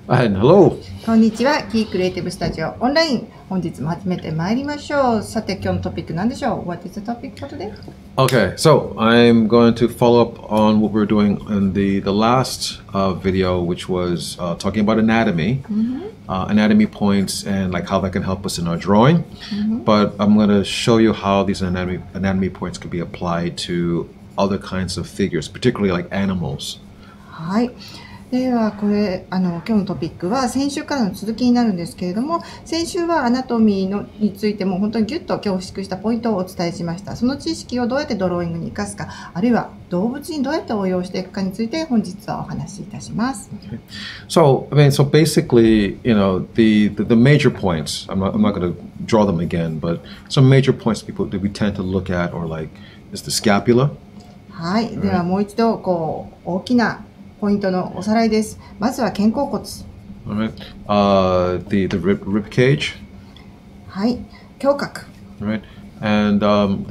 And hello. こんにちは。キークリエイティブスタジオオンライン。本日も始めてまいりましょう。さて、今日のトピック何でしょう？ What is the topic for today? Okay, so I'm going to follow up on what we were doing in the last video, which was talking about anatomy, anatomy points, and like how that can help us in our drawing. But I'm going to show you how these anatomy points can be applied to other kinds of figures, particularly like animals. はい。ではこれ今日のトピックは先週からの続きになるんですけれども、先週はアナトミーについても本当にギュッと凝縮したポイントをお伝えしました。その知識をどうやってドローイングに生かすか、あるいは動物にどうやって応用していくかについて本日はお話しいたします。Okay. So basically, the major points. I'm not going to draw them again, but some major points that we tend to look at or like is the scapula. はい。ではもう一度大きなポイントのおさらいです。まずは肩甲骨。Alright. The rib cage. はい。胸郭。Right. And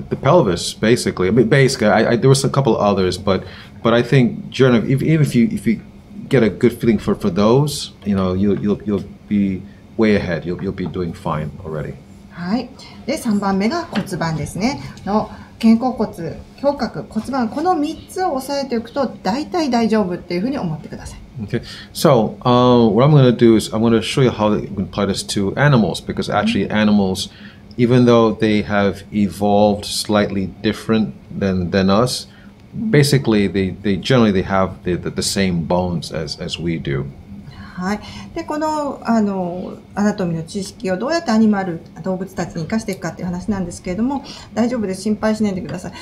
the pelvis, basically. I mean, there was a couple of others, but I think generally, even if you get a good feeling for those, you'll be way ahead. You'll be doing fine already. はい。で、3番目が骨盤ですね。肩甲骨、胸郭、骨盤、この3つを押さえておくと大体大丈夫っていうふうに思ってください。Okay. So what I'm going to do is I'm going to show you how we can apply this to animals, because actually animals, even though they have evolved slightly different than us, basically they generally have the same bones as we do. はい。で、このアナトミーの知識をどうやって動物たちに生かしていくかっていう話なんですけれども、大丈夫です。心配しないでください。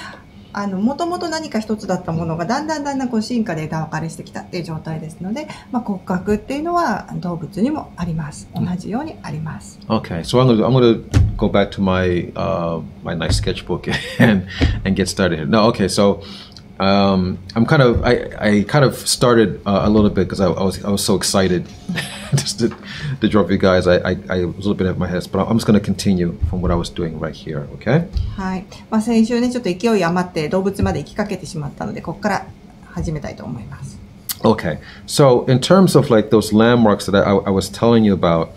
もともと何か一つだったものがだんだん進化で枝分かれしてきたっていう状態ですので、骨格っていうのは動物にもあります。同じようにあります。Okay, so I'm going to go back to my my nice sketchbook and get started here. No, okay, so I kind of started a little bit because I was so excited just to draw for you guys. I was a little bit out of my head, but I'm just going to continue from what I was doing right here. Okay? はい。先週ねちょっと勢い余って動物まで行きかけてしまったので、ここから始めたいと思います。Okay. So in terms of like those landmarks that I was telling you about,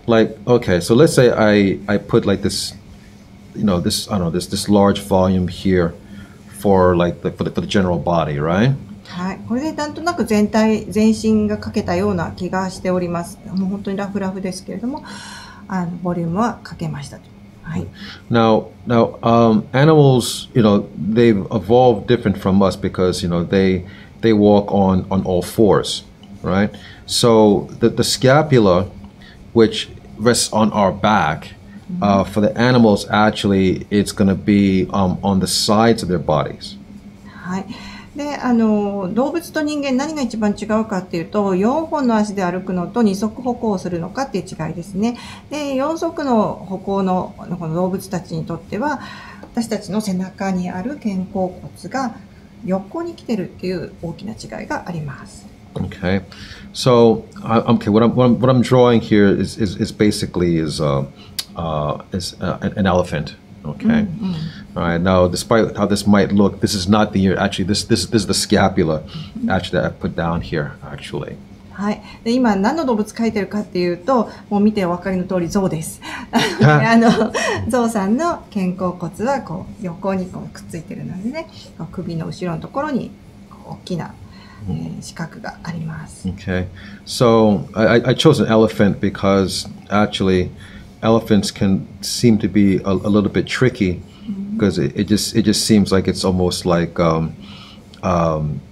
like okay, so let's say I put like this, this large volume here. For the general body, right? はい、これでなんとなく全身がかけたような気がしております。もう本当にラフラフですけれども、ボリュームはかけましたと。はい。Now, animals, they've evolved different from us because they walk on all fours, right? So the scapula, which rests on our back. For the animals, actually, it's going to be on the sides of their bodies. はい。で、動物と人間何が一番違うかっていうと、4本の足で歩くのと2足歩行をするのかっていう違いですね。で、4足の歩行のこの動物たちにとっては、私たちの背中にある肩甲骨が横に来てるっていう大きな違いがあります。Okay, so what I'm drawing here is basically an elephant. Okay. All right. Now, despite how this might look, this is not the ear. Actually, this is the scapula. Actually, that I put down here. Actually. はい。で、今何の動物描いてるかっていうと、もう見てお分かりの通り象です。象さんの肩甲骨は横にくっついてるのでね、首の後ろのところに大きな四角があります。Okay. So I chose an elephant because actually. Elephants can seem to be a little bit tricky because it just seems like it's almost like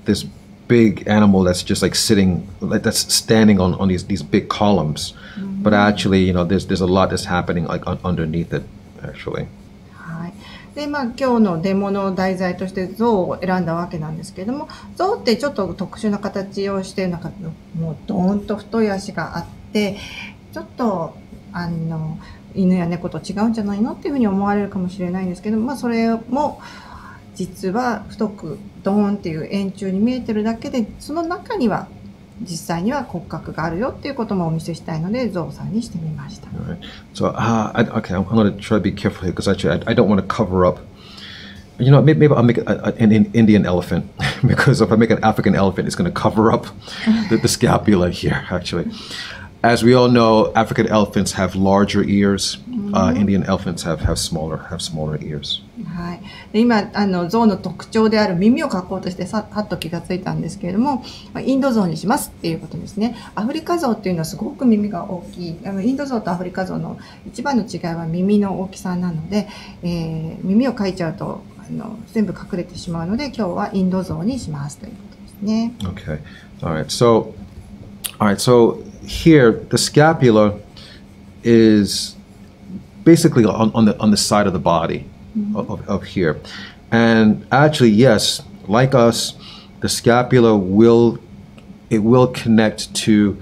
this big animal that's just like that's standing on these big columns, but actually there's a lot that's happening like underneath it actually. はい。で、今日のデモの題材として象を選んだわけなんですけれども、象ってちょっと特殊な形をしてもうドーンと太い足があってちょっと犬や猫と違うんじゃないのっていうふうに思われるかもしれないんですけど、それも実は太くドーンっていう円柱に見えてるだけで、その中には実際には骨格があるよっていうこともお見せしたいので、ゾウさんにしてみました。Right. So, okay, I'm going to try to be careful here because actually I don't want to cover up. Maybe I'll make an Indian elephant. because if I make an African elephant, it's going to cover up the scapula here, actually. As we all know, African elephants have larger ears. Indian elephants have smaller ears. はい、で今象の特徴である耳を描こうとしてはっと気がついたんですけれども、インド象にしますっていうことですね。アフリカ象っていうのはすごく耳が大きい。インド象とアフリカ象の一番の違いは耳の大きさなので、耳を描いちゃうと全部隠れてしまうので、今日はインド象にしますということですね。Okay. All right. So here the scapula is basically on the side of the body of here, and actually, yes, like us, the scapula will connect to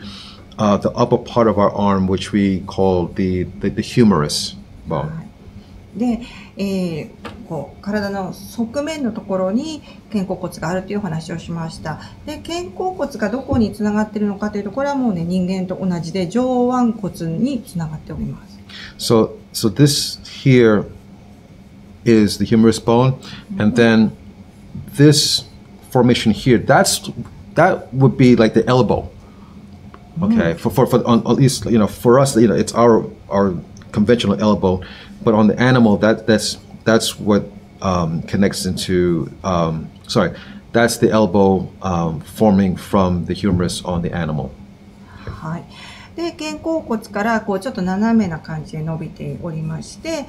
the upper part of our arm, which we call the humerus bone. で、こう体の側面のところに肩甲骨があるというお話をしました。で、肩甲骨がどこにつながっているのかというと、これはもうね、人間と同じで上腕骨につながっております。So this here is the humerus bone, and then this formation here, that would be like the elbow. Okay, for at least for us, it's our conventional elbow, but on the animal, that's what connects into that's the elbow forming from the humerus on the animal. はい。で、肩甲骨からこうちょっと斜めな感じで伸びておりまして、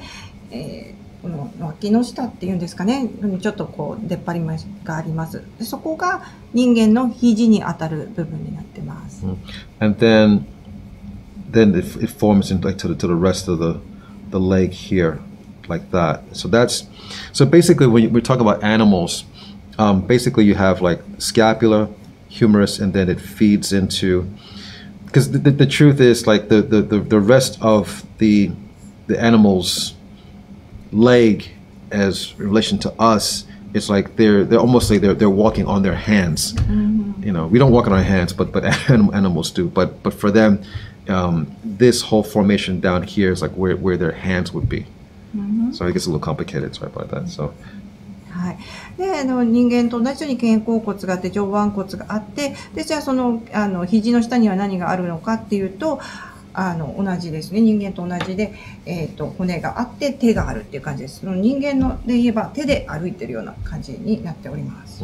この脇の下っていうんですかね、ちょっとこう出っ張りがあります。で、そこが人間の肘に当たる部分になってます。And then it forms into like to the rest of the leg here, like that. So basically when we talk about animals, basically you have like scapula, humerus, and then it feeds into. Because the truth is, like the rest of the animal's leg, as in relation to us, it's like they're almost like they're walking on their hands. We don't walk on our hands, but animals do. But for them, this whole formation down here is like where their hands would be. So it gets a little complicated. Sorry about that. So. はい、で人間と同じように肩甲骨があって上腕骨があって、でじゃあその肘の下には何があるのかっていうと同じですね。人間と同じで、骨があって手があるっていう感じです。その人間ので言えば手で歩いてるような感じになっております。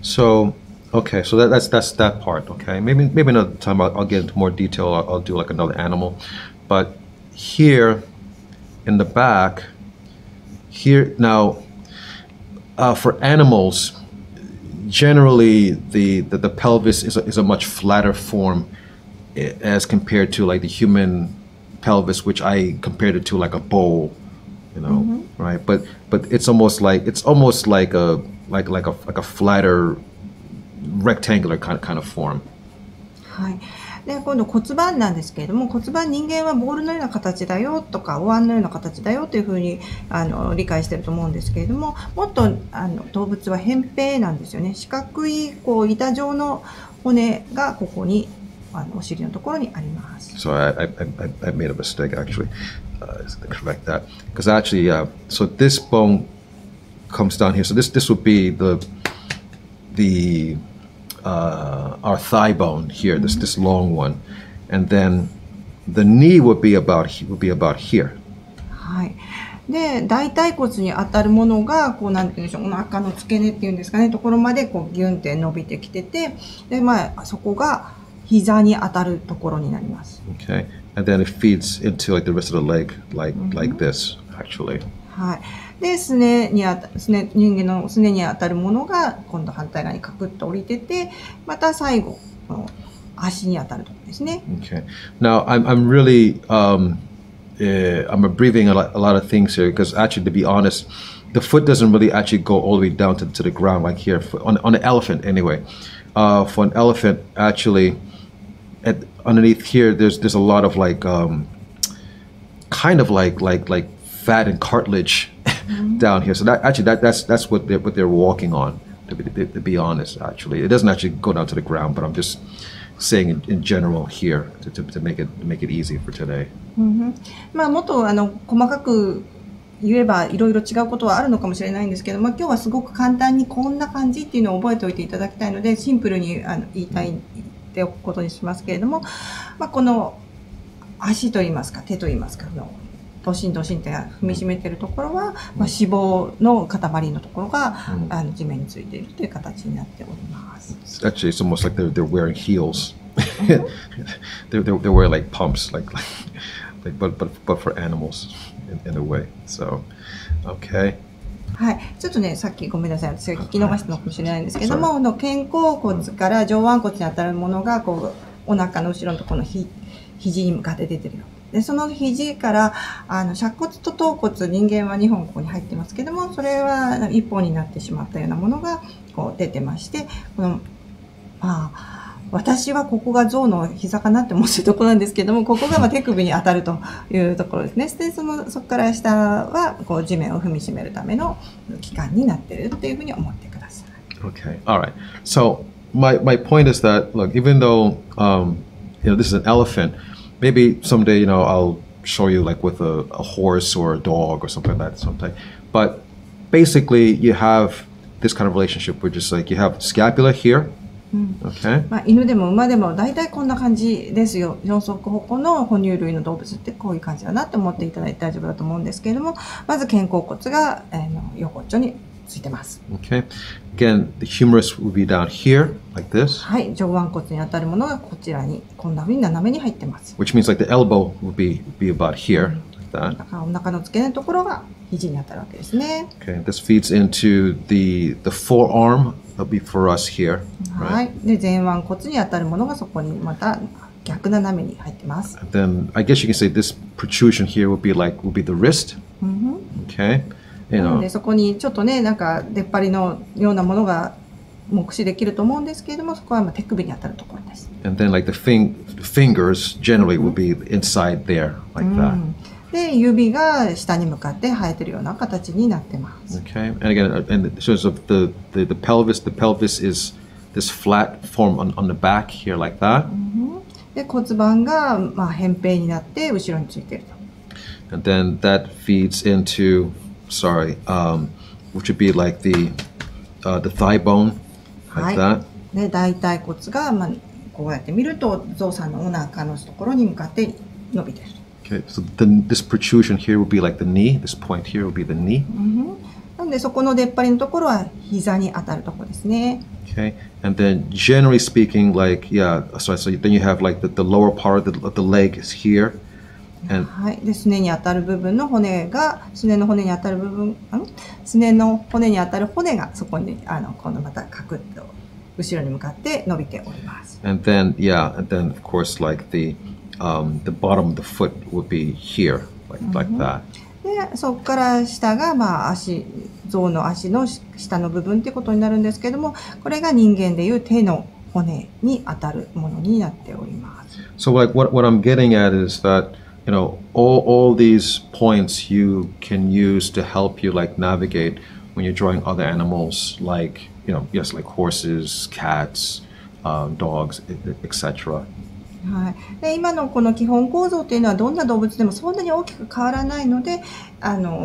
So okay, so that's that part. Okay, maybe another time I'll get into more detail. I'll do like another animal, but here in the back, here now. For animals, generally the pelvis is a much flatter form as compared to like the human pelvis, which I compared it to like a bowl, right? But it's almost like a flatter rectangular kind of form. はい。で、今度骨盤なんですけれども、骨盤人間はボールのような形だよとか、お椀のような形だよというふうに理解してると思うんですけれども、もっと動物は扁平なんですよね。四角いこう板状の骨がここにお尻のところにあります。So I made a mistake actually. To correct that, because actually, so this bone comes down here. So this would be our thigh bone here, this long one, and then the knee would be about here. はい。で、大腿骨に当たるものがこうなんていうんでしょう、お腹の付け根っていうんですかね、ところまでこうギュンって伸びてきてて、でそこが膝に当たるところになります。Okay, and then it feeds into like the rest of the leg, like this actually. はい。で、人間のすねに当たるものが今度反対側にカクッと降りてて、また最後足に当たるところですね。Okay. Now I'm really I'm abbreviating a lot of things here because actually, to be honest, the foot doesn't really actually go all the way down to the ground like here on an elephant anyway. For an elephant, actually, underneath here, there's a lot of like kind of like fat and cartilage down here. So that's what they're walking on. To be honest, actually, it doesn't actually go down to the ground, but I'm just saying in general here to make it easy for today. まあもっと細かく言えばいろいろ違うことはあるのかもしれないんですけど、今日はすごく簡単にこんな感じっていうのを覚えておいていただきたいので、シンプルに言っておくことにしますけれども、この足といいますか手といいますかドシンドシンって踏みしめているところは、脂肪の塊のところが、地面についているという形になっております。Actually, it's almost like they're wearing heels. they're wearing like pumps, but for animals in a way. So, okay. はい、ちょっとね、さっきごめんなさい、私が聞き逃したのかもしれないんですけども、肩甲骨から上腕骨に当たるものがこうお腹の後ろのところの肘に向かって出てるよ。で、その肘から尺骨と頭骨、人間は2本ここに入ってますけども、それは1本になってしまったようなものがこう出てまして、この私はここが象の膝かなって思ってるところなんですけども、ここが手首に当たるというところですね。で、そこから下はこう地面を踏みしめるための器官になっているっていうふうに思ってください。Okay, all right. So my point is that look, even though this is an elephant, maybe someday I'll show you like with a horse or a dog or something like that sometime. But basically, you have this kind of relationship where just like you have scapula here. Okay. 犬でも馬でも大体こんな感じですよ。四足歩行の哺乳類の動物ってこういう感じだなって思っていただいて大丈夫だと思うんですけれども、まず肩甲骨が横っちょについてます。Okay. Again, the humerus will be down here like this. はい、上腕骨に当たるものがこちらにこんな風に斜めに入ってます。Which means like the elbow will be about here, like that. だからお腹の付け根のところが肘に当たるわけですね。Okay. This feeds into the forearm. That'll be for us here. はい。で、前腕骨に当たるものがそこにまた逆斜めに入ってます。And then I guess you can say this protrusion here will be the wrist. Okay. なのでそこにちょっとね、なんか出っ張りのようなものが目視できると思うんですけれども、そこは手首に当たるところです。And then like the fingers generally will be inside there like that. で、指が下に向かって生えてるような形になってます。Okay. And again, in terms of the pelvis is this flat form on the back here like that. で、骨盤が扁平になって後ろについていると。And then that feeds into which would be like the thigh bone, like that. で、大腿骨がこうやって見るとゾウさんのお腹のところに向かって伸びている。Okay, so this protrusion here will be like the knee. This point here will be the knee. なのでそこの出っ張りのところは膝に当たるところですね。Okay, and then generally speaking, like so then you have like the lower part of the leg is here. はい。で、すねに当たる部分の骨が、すねの骨に当たる部分、すねの骨に当たる骨がそこに今度またカクッと後ろに向かって伸びております。And then of course like the bottom of the foot would be here, like that. で、そこから下が象の足の下の部分っていうことになるんですけども、これが人間でいう手の骨に当たるものになっております。So like what I'm getting at is that all these points you can use to help you like navigate when you're drawing other animals like like horses, cats, dogs, etc. はい、で今のこの基本構造というのはどんな動物でもそんなに大きく変わらないので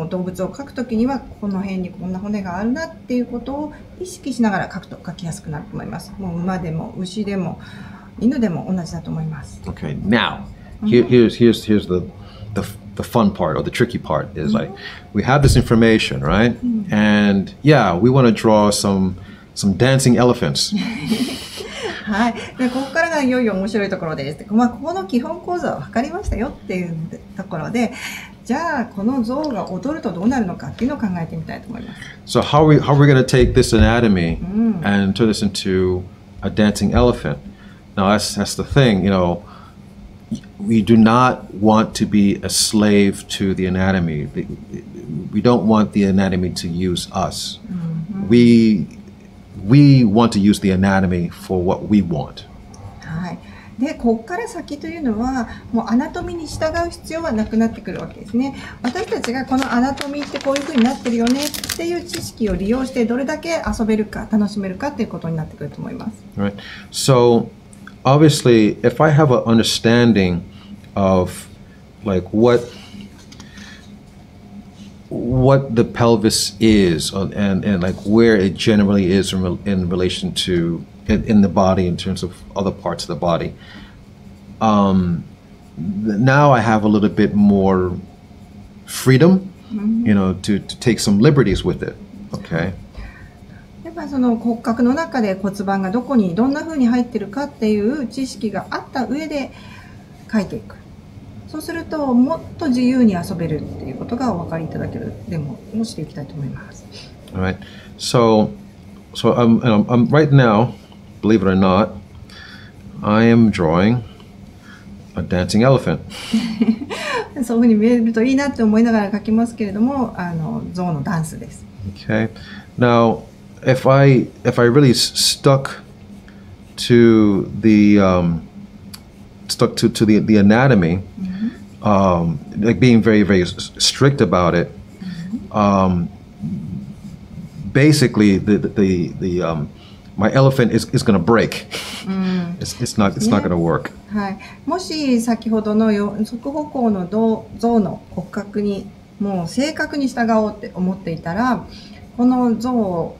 動物を描くときにはこの辺にこんな骨があるなっていうことを意識しながら描きやすくなると思います。もう馬でも牛でも犬でも同じだと思います。Okay, now here's the fun part or the tricky part is like we have this information, right? And we want to draw some dancing elephants. はい、でここからがいよいよ面白いところです。この基本構造は分かりましたよっていうところで、じゃあこの象が踊るとどうなるのかっていうのを考えてみたいと思います。So how are we going to take this anatomy and turn this into a dancing elephant? Now that's the thing, we do not want to be a slave to the anatomy. We don't want the anatomy to use us. We want to use the anatomy for what we want. はい。で、ここから先というのは、もうアナトミーに従う必要はなくなってくるわけですね。私たちがこのアナトミーってこういう風になってるよねっていう知識を利用してどれだけ遊べるか楽しめるかっていうことになってくると思います。Right. So obviously, if I have an understanding of like what what the pelvis is and like where it generally is in relation to in the body in terms of other parts of the body. Now I have a little bit more freedom, you know, to take some liberties with it. Okay. やっぱその骨格の中で骨盤がどこにどんな風に入ってるかっていう知識があった上で書いていく。そうするともっと自由に遊べるっていうことがお分かりいただけるデモをしていきたいと思います。All right. So I'm right now, believe it or not, I am drawing a dancing elephant. そういうふうに見えるといいなって思いながら描きますけれども、象のダンスです。Okay. Now, if I really stuck to the anatomy, like being very, very strict about it, basically my elephant is going to break. It's not going to work. はい。もし先ほどの側方向の象の骨格にもう正確に従おうって思っていたら、この象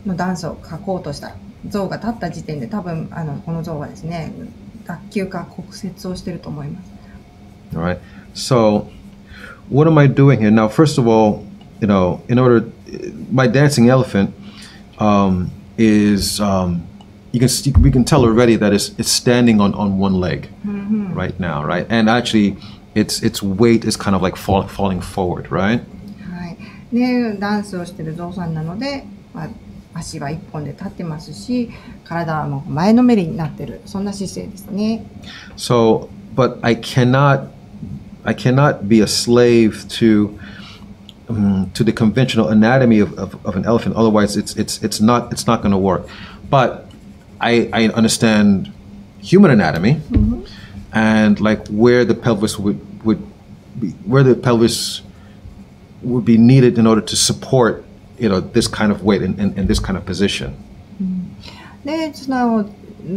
のダンスを描こうとした象が立った時点で多分この象はですね、脱臼か骨折をしていると思います。All right. So, what am I doing here? Now, first of all, you know, my dancing elephant is we can tell already that it's standing on one leg right now, right? And actually, its weight is kind of like falling forward, right? はい。で、ダンスをしている象さんなので、足は一本で立ってますし、体はもう前のめりになっている、そんな姿勢ですね。So, but I cannot be a slave to the conventional anatomy of an elephant. Otherwise, it's not going to work. But I understand human anatomy and like where the pelvis would be needed in order to support, you know, this kind of weight and this kind of position. で、その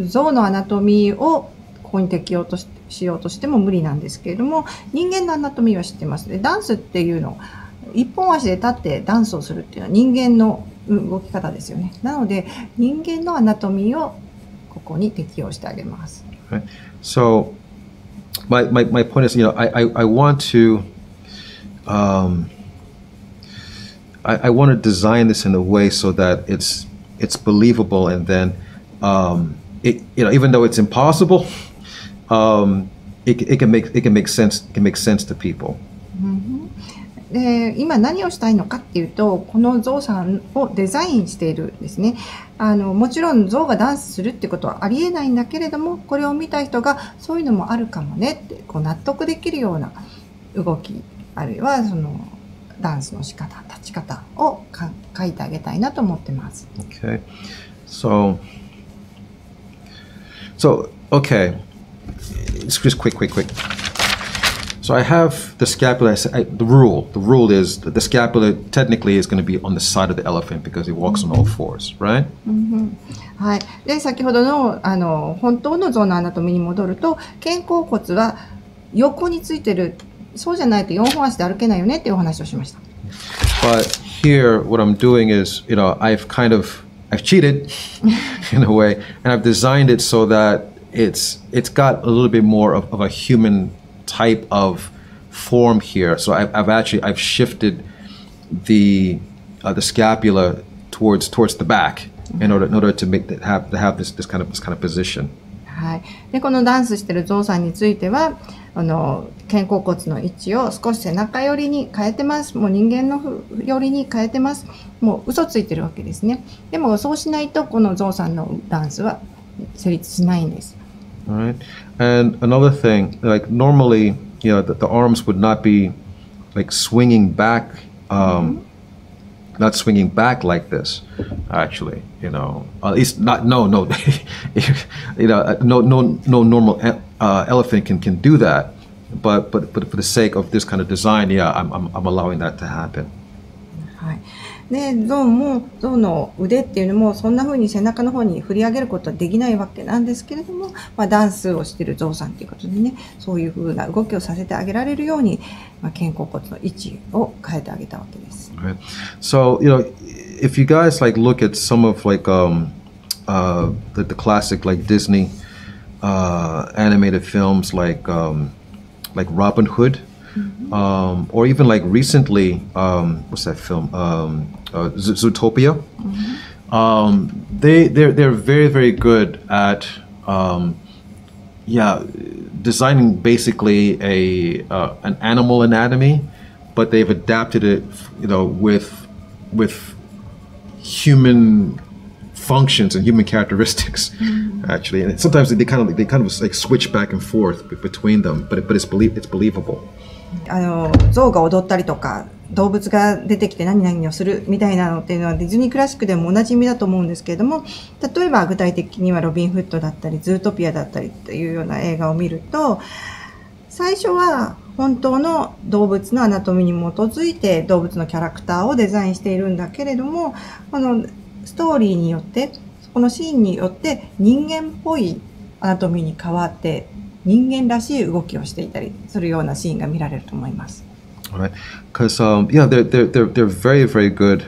象のアナトミーをここに適用しようとしても無理なんですけれども、人間のアナトミーは知ってます。で、ダンスっていうの、一本足で立ってダンスをするっていうのは人間の動き方ですよね。なので、人間のアナトミーをここに適用してあげます。Right. So, my point is, you know, I want to I want to design this in a way so that it's believable, and then you know, even though it's impossible, it can make sense to people. で、今何をしたいのかっていうと、この象さんをデザインしているんですね。もちろん象がダンスするってことはありえないんだけれども、これを見た人がそういうのもあるかもねってこう納得できるような動き、あるいはそのダンスの仕方、立ち方を書いてあげたいなと思ってます。Okay. So okay. Just quick. So I have the scapula. The rule is that the scapula technically is going to be on the side of the elephant because it walks on all fours, right? はい。で、先ほどの本当の象のアナトミーに戻ると、肩甲骨は横についてる。そうじゃないと4本足で歩けないよねっていうお話をしました。But here, what I'm doing is, you know, I've cheated in a way, and I've designed it so that it's got a little bit more of a human type of form here. So I've shifted the scapula towards the back in order to have this kind of position. はい。で、このダンスしてる象さんについては、肩甲骨の位置を少し背中寄りに変えてます。もう人間の寄りに変えてます。もう嘘ついてるわけですね。でもそうしないとこの象さんのダンスは成立しないんです。All right. And another thing, like normally, you know, the arms would not be like swinging back, not swinging back like this. Actually, you know, at least no, you know, no normal elephant can do that. But for the sake of this kind of design, yeah, I'm allowing that to happen. はい。で、象の腕っていうのもそんな風に背中の方に振り上げることはできないわけなんですけれども、ダンスをしている象さんということでね、そういう風な動きをさせてあげられるように、肩甲骨の位置を変えてあげたわけです。Right. So, if you guys like look at some of like the classic like Disney animated films like Robin Hood, or even like recently, what's that film? Zootopia. They're very, very good at designing basically an animal anatomy, but they've adapted it, with human functions and human characteristics, actually. And sometimes they kind of like switch back and forth between them, but it's believable. 象が踊ったりとか、動物が出てきて何々をするみたいなのっていうのはディズニークラシックでもおなじみだと思うんですけれども、例えば具体的にはロビン・フッドだったり、ズートピアだったりっていうような映画を見ると、最初は本当の動物のアナトミーに基づいて動物のキャラクターをデザインしているんだけれども、このストーリーによって、このシーンによって人間っぽいアナトミーに変わって、人間らしい動きをしていたりするようなシーンが見られると思います。All right, because they're very, very good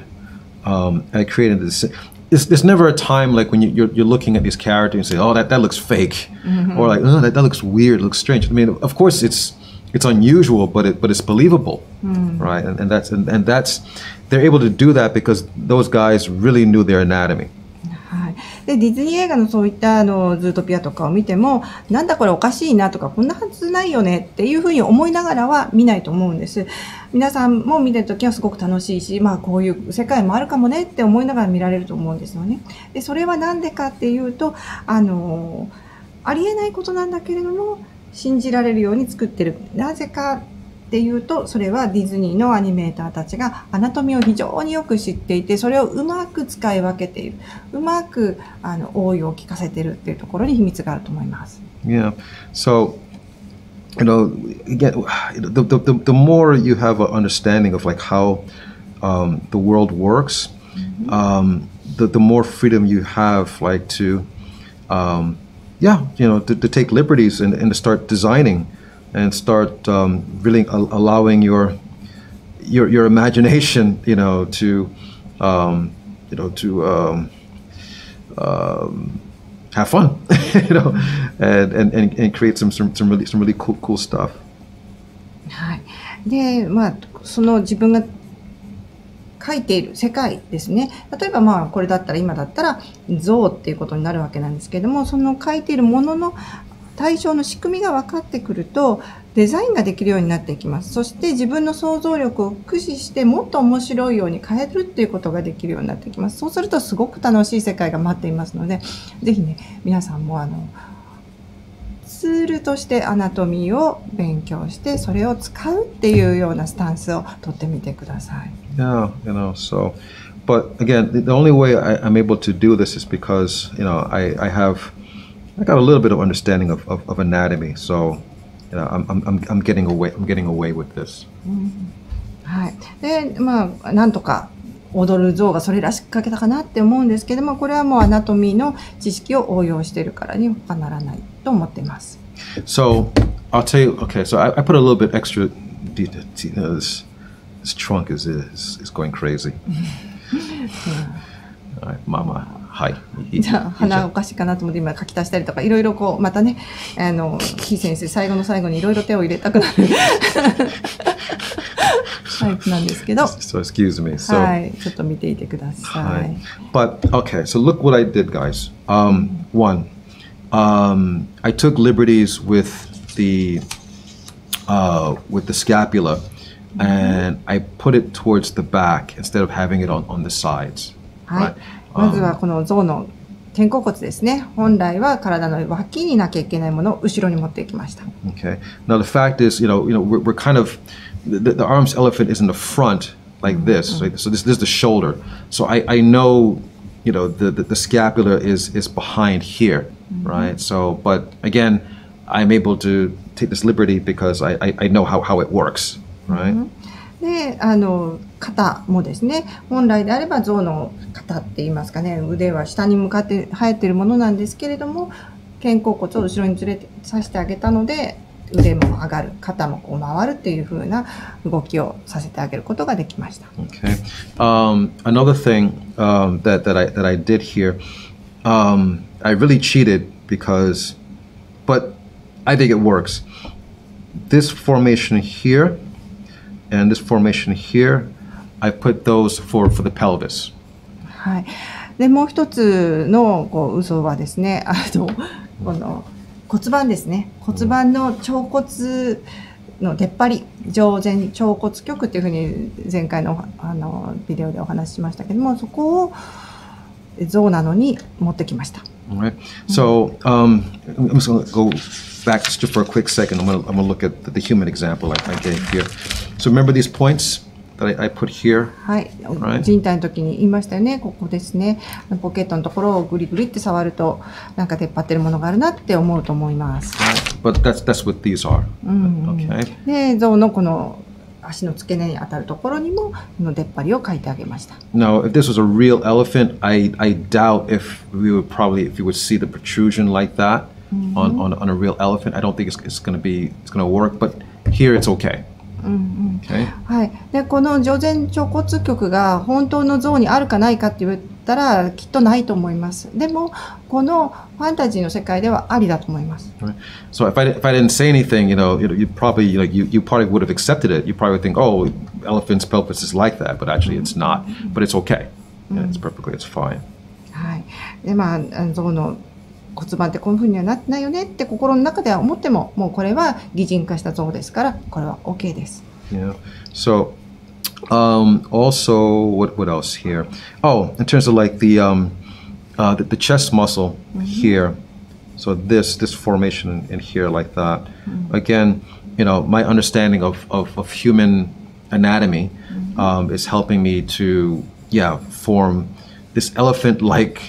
at creating this. There's never a time like when you're looking at these characters and say, "Oh, that looks fake," or like, "Oh, that looks weird, looks strange." I mean, of course, it's unusual, but it's believable, right? And that's they're able to do that because those guys really knew their anatomy. で、ディズニー映画のそういったズートピアとかを見ても、なんだこれおかしいなとか、こんなはずないよねっていうふうに思いながらは見ないと思うんです。皆さんも見てるときはすごく楽しいし、こういう世界もあるかもねって思いながら見られると思うんですよね。で、それはなんでかっていうと、ありえないことなんだけれども、信じられるように作ってる。なぜかっていうと、それはディズニーのアニメーターたちがアナトミーを非常によく知っていて、それをうまく使い分けている。うまく応用を効かせているっていうところに秘密があると思います。Yeah. So, again, the more you have an understanding of like how the world works, the more freedom you have like to take liberties and to start designing and start really allowing your imagination, to have fun, and create some really cool stuff. はい。で、その自分が描いている世界ですね。例えばこれだったら今だったら象っていうことになるわけなんですけれども、その描いているものの対象の仕組みが分かってくるとデザインができるようになっていきます。そして自分の想像力を駆使してもっと面白いように変えるっていうことができるようになってきます。そうするとすごく楽しい世界が待っていますので、ぜひね、皆さんもツールとしてアナトミーを勉強してそれを使うっていうようなスタンスをとってみてください。Yeah, so, but again, the only way I'm able to do this is because, I got a little bit of understanding of anatomy, so I'm getting away with this. はい。で、なんとか踊る象がそれらしく描けたかなって思うんですけども、これはもうアナトミーの知識を応用しているからに他ならないと思っています。So I'll tell you. Okay, so I put a little bit extra detail. This trunk is going crazy. All right, Mama. はい。じゃあ鼻おかしいかなと思って今書き足したりとかいろいろまたねキー先生最後の最後にいろいろ手を入れたくなるタイプなんですけど。So excuse me. So はい、ちょっと見ていてください。But okay, so look what I did, guys. One, I took liberties with the scapula, and I put it towards the back instead of having it on the sides. はい。まずはこの象の肩甲骨ですね。本来は体の脇になきゃいけないものを後ろに持っていきました。Okay. Now the fact is, we're kind of the arms elephant is in the front like this. Right? So this is the shoulder. So I know, the scapula is behind here, right? So, but again, I'm able to take this liberty because I know how it works, right? で、肩もですね、本来であれば象の肩って言いますかね、腕は下に向かって生えているものなんですけれども、肩甲骨を後ろにさせてあげたので、腕も上がる、肩もこう回るっていう風な動きをさせてあげることができました。Okay. Another thing that I did here, I really cheated but I think it works. This formation here and this formation here, I put those for the pelvis. はい。で、もう一つの嘘はですね、この骨盤ですね。骨盤の腸骨の出っ張り、上前腸骨極っていうふうに前回のビデオでお話ししましたけども、そこを象なのに持ってきました。Alright. So I'm just going to go back just for a quick second. I'm going to look at the human example I gave here. So remember these points that I put here? はい。人体の時に言いましたよね。ここですね。ポケットのところをグリグリって触ると、なんか出っ張ってるものがあるなって思うと思います。But that's what these are. Okay. で、象のこの足の付け根に当たるところにもの出っ張りを描いてあげました。Now, if this was a real elephant, I doubt if you would see the protrusion like that on a real elephant. I don't think it's going to work. But here it's okay. Okay. はい。で、この上前腸骨極が本当の象にあるかないかって言ったらきっとないと思います。でもこのファンタジーの世界ではありだと思います。So if I didn't say anything, you probably you probably would have accepted it. You probably would think, oh, elephant's pelvis is like that, but actually it's not. But it's okay. It's fine. はい。で、象の骨盤ってこういう風にはなってないよねって心の中では思っても、もうこれは擬人化した像ですから、これは OK です。Yeah. So, also, what else here? Oh, in terms of like the chest muscle here. So this formation in here like that. Again, my understanding of human anatomy is helping me to form this elephant-like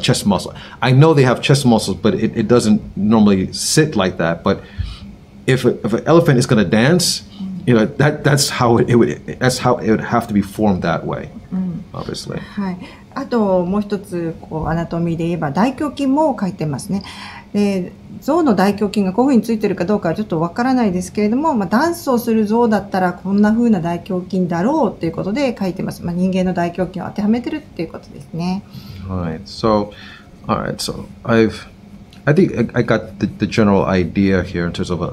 chest muscle. I know they have chest muscles, but it doesn't normally sit like that. But if an elephant is going to dance, that's how it would have to be formed that way, obviously. はい。あともう一つアナトミーで言えば大胸筋も書いてますね。で、象の大胸筋がこういうふうについてるかどうかはちょっとわからないですけれども、ダンスをする象だったらこんな風な大胸筋だろうということで書いてます。人間の大胸筋を当てはめてるっていうことですね。Right. So, I think I got the general idea here in terms of a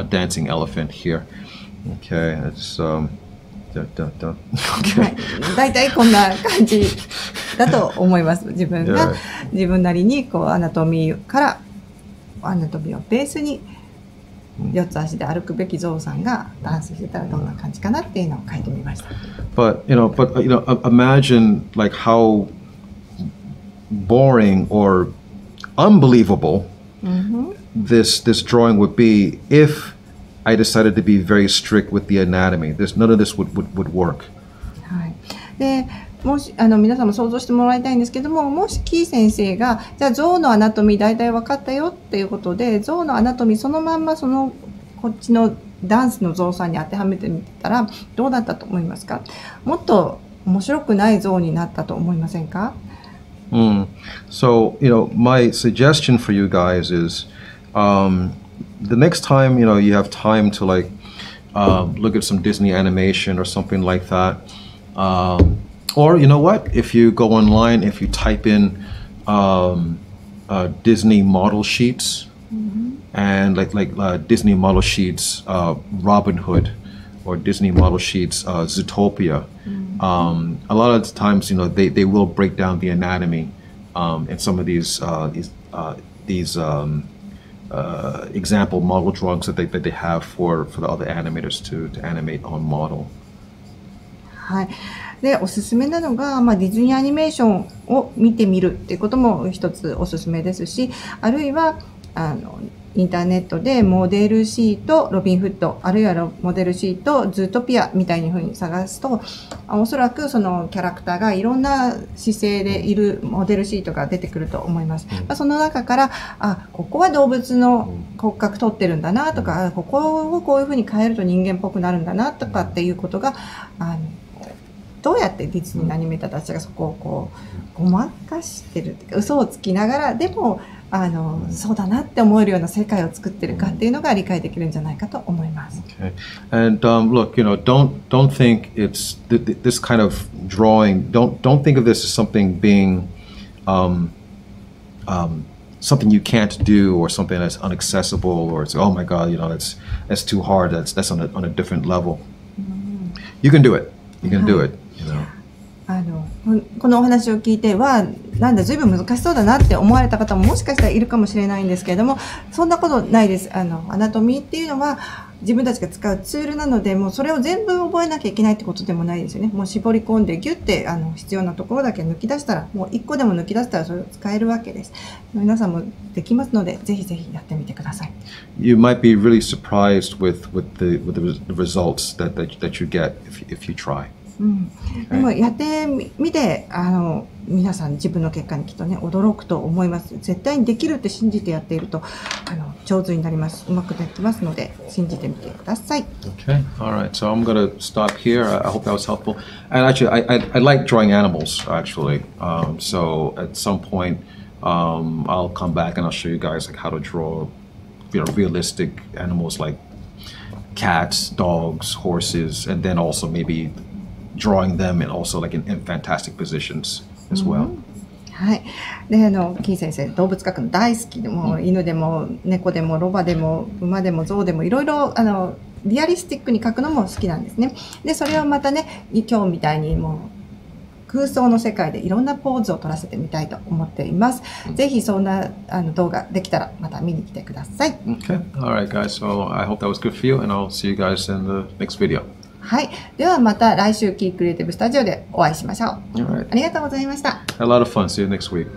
dancing elephant here. Okay, it's okay. だいたいこんな感じだと思います。自分なりにアナトミーをベースに四つ足で歩くべき象さんがダンスしてたらどんな感じかなっていうのを書いてみました。But imagine like how boring or unbelievable this drawing would be if I decided to be very strict with the anatomy. None of this would work. はい。で、もし皆さんも想像してもらいたいんですけども、もしキー先生がじゃあ象のアナトミー大体分かったよっていうことで、象のアナトミーそのまんまこっちのダンスの象さんに当てはめてみたらどうだったと思いますか？もっと面白くない象になったと思いませんか？So, my suggestion for you guys is, the next time, you have time to look at some Disney animation or something like that. Or, you know what? If you go online, if you type in Disney model sheets and like Disney model sheets, Robin Hood, or Disney model sheets, Zootopia. A lot of times, they will break down the anatomy in some of these example model drawings that they have for the other animators to animate on model. はい。で、おすすめなのが、ディズニーアニメーションを見てみるっていうことも一つおすすめですし、あるいはインターネットでモデルシートロビンフッド、あるいはモデルシートズートピアみたいな風に探すと、おそらくそのキャラクターがいろんな姿勢でいるモデルシートが出てくると思います。その中から、ここは動物の骨格取ってるんだなとか、ここをこういうふうに変えると人間っぽくなるんだなとかっていうことが、どうやってディズニーのアニメーターたちがそこをこうごまかしてるっていうか、嘘をつきながらでもそうだなって思えるような世界を作ってるかっていうのが理解できるんじゃないかと思います。Okay. And look, don't think it's this kind of drawing. Don't think of this as something being something you can't do or something that's inaccessible or it's oh my God, that's too hard. That's on a different level. You can do it. You can do it. このお話を聞いてはなんだ随分難しそうだなって思われた方ももしかしたらいるかもしれないんですけれども、そんなことないです。アナトミーっていうのは自分たちが使うツールなので、もうそれを全部覚えなきゃいけないってことでもないですよね。もう絞り込んでギュッて必要なところだけ抜き出したら、もう1個でも抜き出したらそれを使えるわけです。皆さんもできますので、ぜひぜひやってみてください。You might be really surprised with the results that you get if you try. でもやってみて皆さん自分の結果にきっとね驚くと思います。絶対にできるって信じてやっていると上手になります。うまくできますので信じてみてください。Okay, all right. So I'm going to stop here. I hope that was helpful. And actually, I like drawing animals. Actually, so at some point, I'll come back and I'll show you guys like how to draw, realistic animals like cats, dogs, horses, and then also maybe.drawing them and also like in fantastic positions as well. はい。で、キー先生、動物描くの大好きでも、犬でも猫でもロバでも馬でも象でもいろいろリアリスティックに描くのも好きなんですね。で、それをまたね、今日みたいにもう空想の世界でいろんなポーズを取らせてみたいと思っています。ぜひそんな動画できたらまた見に来てください。Okay. All right, guys. So I hope that was good for you, and I'll see you guys in the next video. はい。ではまた来週キークリエイティブスタジオでお会いしましょう。All right. ありがとうございました。Had a lot of fun. See you next week.